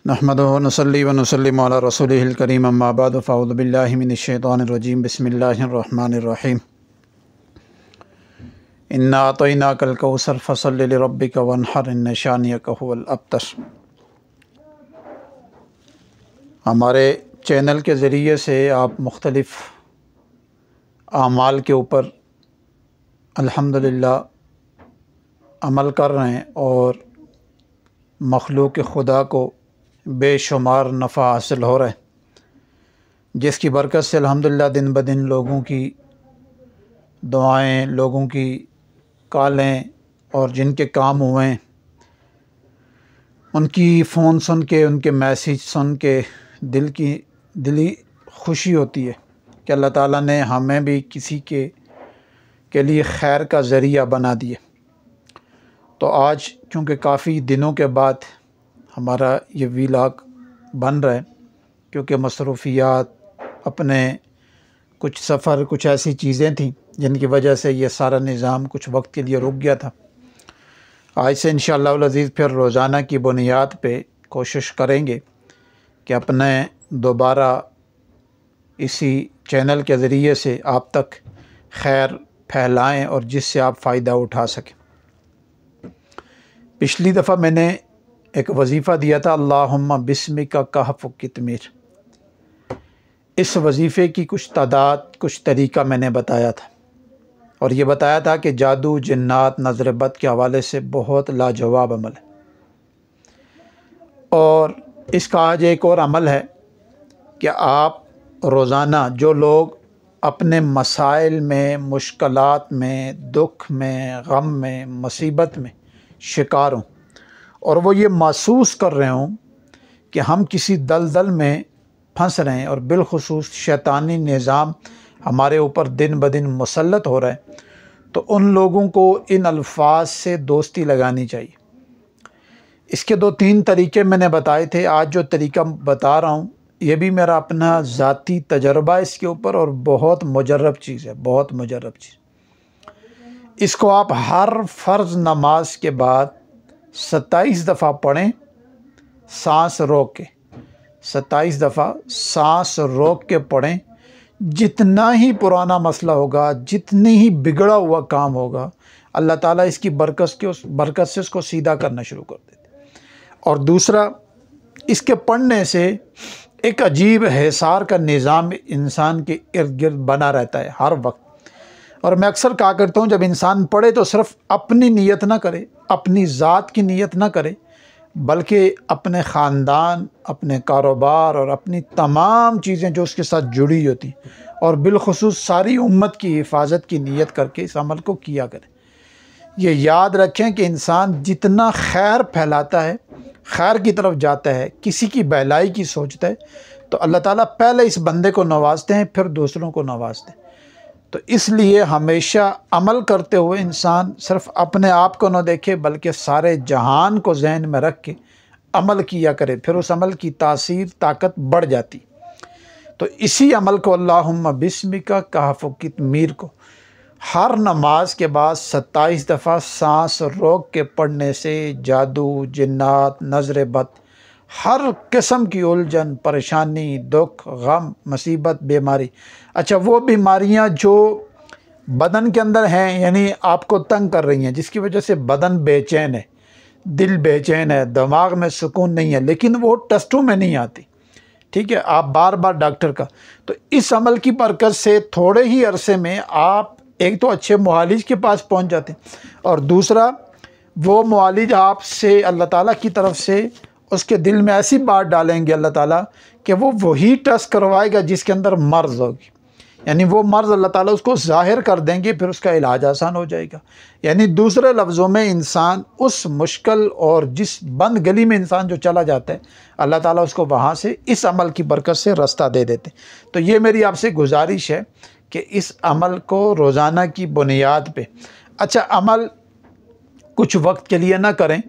नहमदुहु व नसल्ली व नुसल्लिमु अला रसूलिहिल करीम अम्मा बाद फ़अऊज़ु बिल्लाहि मिनश शैतानिर रजीम बिस्मिल्लाहिर रहमानिर रहीम। इन्ना अतैनाकल कौसर फसल्लि लिरब्बिका वन्हर इन्न शानियका हुवल अब्तर। हमारे चैनल के ज़रिए से आप मुख्तलिफ़ आमाल के ऊपर अल्हम्दुलिल्लाह अमल कर रहे हैं और मखलूक़ खुदा को बेशुमार नफ़ा हासिल हो रहा है, जिसकी बरकत से अल्हम्दुलिल्लाह दिन ब दिन लोगों की दुआएं, लोगों की कॉलें और जिनके काम हुए हैं उनकी फ़ोन सुन के, उनके मैसेज सुन के दिली खुशी होती है कि अल्लाह ताला ने हमें भी किसी के लिए खैर का ज़रिया बना दिया। तो आज क्योंकि काफ़ी दिनों के बाद हमारा ये व्लॉग बन रहा है, क्योंकि मसरूफ़ियात, अपने कुछ सफ़र, कुछ ऐसी चीज़ें थीं जिनकी वजह से ये सारा निज़ाम कुछ वक्त के लिए रुक गया था। आज से इंशाअल्लाह अज़ीज़ फिर रोज़ाना की बुनियाद पे कोशिश करेंगे कि अपने दोबारा इसी चैनल के ज़रिए से आप तक खैर फैलाएं और जिससे आप फ़ायदा उठा सकें। पिछली दफ़ा मैंने एक वजीफ़ा दिया था, अल्लाहुम्मा बिस्मिका कहफ़ कितमीर। इस वजीफ़े की कुछ तादाद, कुछ तरीका मैंने बताया था और ये बताया था कि जादू, जिन्नात, नज़र बद के हवाले से बहुत लाजवाब अमल है। और इसका आज एक और अमल है कि आप रोज़ाना जो लोग अपने मसाइल में, मुश्किलात में, दुख में, गम में, मुसीबत में शिकार हों और वो ये महसूस कर रहे हों कि हम किसी दलदल में फंस रहे हैं और बिलखुसूस शैतानी निज़ाम हमारे ऊपर दिन ब दिन मुसल्लत हो रहा है, तो उन लोगों को इन अल्फाज से दोस्ती लगानी चाहिए। इसके 2-3 तरीके मैंने बताए थे। आज जो तरीका बता रहा हूँ ये भी मेरा अपना ज़ाती तजर्बा है इसके ऊपर और बहुत मुजर्रब चीज़ है, बहुत मुजर्रब चीज़। इसको आप हर फ़र्ज़ नमाज के बाद 27 दफ़ा पढ़ें, सांस रोक के। 27 दफ़ा सांस रोक के पढ़ें। जितना ही पुराना मसला होगा, जितनी ही बिगड़ा हुआ काम होगा, अल्लाह ताला इसकी बरकत से उसको सीधा करना शुरू कर देते। और दूसरा, इसके पढ़ने से एक अजीब हिसार का निज़ाम इंसान के इर्द गिर्द बना रहता है हर वक्त। और मैं अक्सर कहा करता हूँ, जब इंसान पढ़े तो सिर्फ़ अपनी नीयत ना करे, अपनी ज़ात की नीयत ना करे, बल्कि अपने ख़ानदान, अपने कारोबार और अपनी तमाम चीज़ें जो उसके साथ जुड़ी होती और बिलखुसूस सारी उम्मत की हिफाजत की नीयत करके इस अमल को किया करें। ये याद रखें कि इंसान जितना खैर फैलाता है, खैर की तरफ जाता है, किसी की भलाई की सोचता है, तो अल्लाह ताला पहले इस बंदे को नवाजते हैं, फिर दूसरों को नवाजते हैं। तो इसलिए हमेशा अमल करते हुए इंसान सिर्फ़ अपने आप को न देखे, बल्कि सारे जहान को जहन में रख के अमल किया करे, फिर उस अमल की तासीर, ताकत बढ़ जाती। तो इसी अमल को, अल्लाहुम्मा बिस्मिका कहफ़ कितमीर को, हर नमाज के बाद 27 दफ़ा सांस रोक के पढ़ने से जादू, जिन्नात, नज़र बद, हर किस्म की उलझन, परेशानी, दुख, गम, मुसीबत, बीमारी, अच्छा वो बीमारियां जो बदन के अंदर हैं, यानी आपको तंग कर रही हैं, जिसकी वजह से बदन बेचैन है, दिल बेचैन है, दिमाग में सुकून नहीं है, लेकिन वो टेस्टों में नहीं आती, ठीक है, आप बार बार डॉक्टर का, तो इस अमल की बरकत से थोड़े ही अरसे में आप एक तो अच्छे मुआलिज के पास पहुंच जाते हैं और दूसरा वो मुआलिज आपसे, अल्लाह ताला की तरफ से उसके दिल में ऐसी बात डालेंगे अल्लाह ताला कि वो वही टेस्ट करवाएगा जिसके अंदर मर्ज़ होगी, यानी वो मर्ज़ अल्लाह ताला उसको ज़ाहिर कर देंगे, फिर उसका इलाज आसान हो जाएगा। यानी दूसरे लफ्ज़ों में इंसान उस मुश्किल और जिस बंद गली में इंसान जो चला जाता है, अल्लाह ताला उसको वहाँ से इस अमल की बरकत से रास्ता दे देते। तो ये मेरी आपसे गुजारिश है कि इस अमल को रोज़ाना की बुनियाद पे, अच्छा अमल कुछ वक्त के लिए ना करें,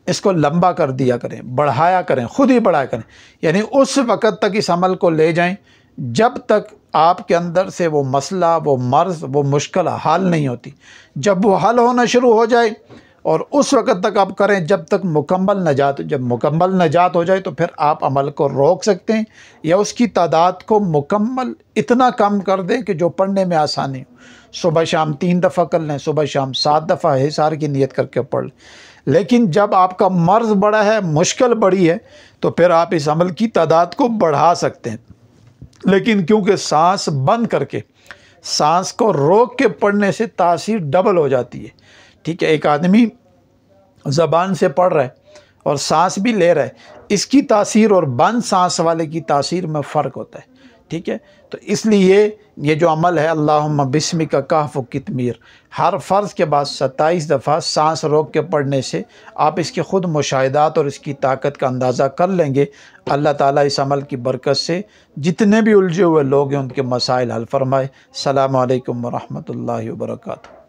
इसको लंबा कर दिया करें, बढ़ाया करें, ख़ुद ही बढ़ाया करें, यानी उस वक़्त तक इस अमल को ले जाएं जब तक आपके अंदर से वो मसला, वो मर्ज़, वो मुश्किल हल नहीं होती। जब वो हल होना शुरू हो जाए और उस वक़्त तक आप करें जब तक मुकम्मल नजात। जब मुकम्मल नजात हो जाए तो फिर आप अमल को रोक सकते हैं या उसकी तादाद को मुकम्मल इतना कम कर दें कि जो पढ़ने में आसानी हो। सुबह शाम 3 दफ़ा कर लें, सुबह शाम 7 दफ़ा हिसार की नीयत करके पढ़ लें। लेकिन जब आपका मर्ज़ बड़ा है, मुश्किल बड़ी है, तो फिर आप इस अमल की तादाद को बढ़ा सकते हैं। लेकिन क्योंकि सांस बंद करके, सांस को रोक के पढ़ने से तासीर डबल हो जाती है। ठीक है, एक आदमी ज़बान से पढ़ रहा है और सांस भी ले रहा है, इसकी तासीर और बंद सांस वाले की तासीर में फ़र्क होता है। ठीक है, तो इसलिए ये जो अमल है अल्लाहुम्मा बिस्मिका कहफ़ कितमीर, हर फ़र्ज़ के बाद 27 दफ़ा सांस रोक के पढ़ने से आप इसके ख़ुद मुशाहिदात और इसकी ताकत का अंदाज़ा कर लेंगे। अल्लाह ताला इस अमल की बरकत से जितने भी उलझे हुए लोग हैं उनके मसाइल हल फरमाए। अस्सलामु अलैकुम व रहमतुल्लाहि व बरकातुहू।